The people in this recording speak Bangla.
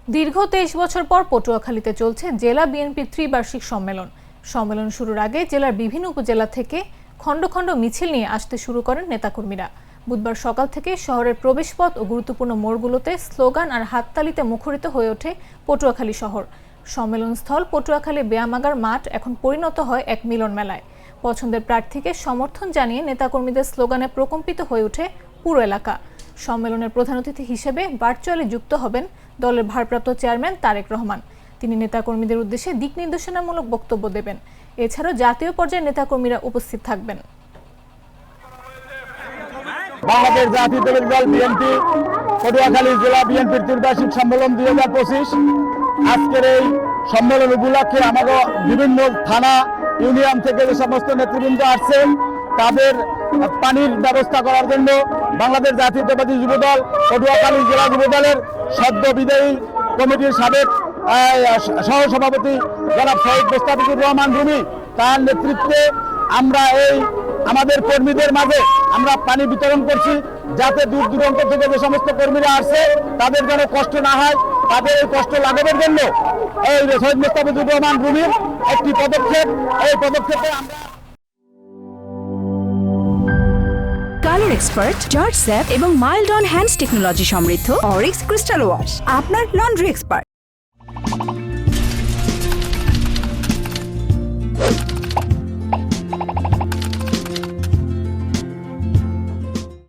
দীর্ঘ ২৩ বছর পর পটুয়াখালীতে চলছে জেলা বিএনপির ত্রিবার্ষিক সম্মেলন। সম্মেলন শুরুর আগে জেলার বিভিন্ন উপজেলা থেকে খণ্ড খণ্ড মিছিল নিয়ে আসতে শুরু করেন নেতাকর্মীরা। বুধবার সকাল থেকে শহরের প্রবেশপথ ও গুরুত্বপূর্ণ মোড়গুলোতে স্লোগান আর হাততালিতে মুখরিত হয়ে ওঠে পটুয়াখালী শহর। সম্মেলনস্থল পটুয়াখালী ব্যায়ামাগার মাঠ এখন পরিণত হয় এক মিলন মেলায়। পছন্দের প্রার্থীকে সমর্থন জানিয়ে নেতাকর্মীদের স্লোগানে প্রকম্পিত হয়ে ওঠে পুরো এলাকা। সম্মেলনের প্রধান অতিথি হিসেবে ভার্চুয়ালি যুক্ত হবেন দলের ভারপ্রাপ্ত চেয়ারম্যান তারেক রহমান। তিনি নেতাকর্মীদের উদ্দেশ্যে দিক নির্দেশনামূলক বক্তব্য দেবেন। এছাড়াও জাতীয় পর্যায়ের নেতাকর্মীরা উপস্থিত থাকবেন। বাংলাদেশ জাতীয়তাবাদী দল বিএনপি পটুয়াখালী জেলা বিএনপির ত্রিবার্ষিক সম্মেলন 2025। আজকের এই সম্মেলন উপলক্ষে আমাদের বিভিন্ন থানা ইউনিয়ন থেকে যে সমস্ত নেতৃবৃন্দ আসছেন তাদের পানির ব্যবস্থা করার জন্য বাংলাদেশ জাতীয়তাবাদী যুবদল পটুয়াখালী জেলা যুবদলের সদ্য বিদায়ী কমিটির সাবেক সহসভাপতি জনাব শহীদ মোস্তাফিজুর রহমান রুমি তার নেতৃত্বে আমরা এই আমাদের কর্মীদের মাঝে আমরা পানি বিতরণ করছি, যাতে দূর দূরান্ত থেকে যে সমস্ত কর্মীরা আসছে তাদের যেন কষ্ট না হয়, তাদের এই কষ্ট লাঘবের জন্য এই শহীদ মোস্তাফিজুর রহমান রুমির একটি পদক্ষেপ। এই পদক্ষেপে আমরা কালার এক্সপার্ট, জর্জ স্যাপ এবং মাইল্ড অন হ্যান্ডস টেকনোলজি সমৃদ্ধ অরিক্স ক্রিস্টাল ওয়াশ আপনার লন্ড্রি এক্সপার্ট।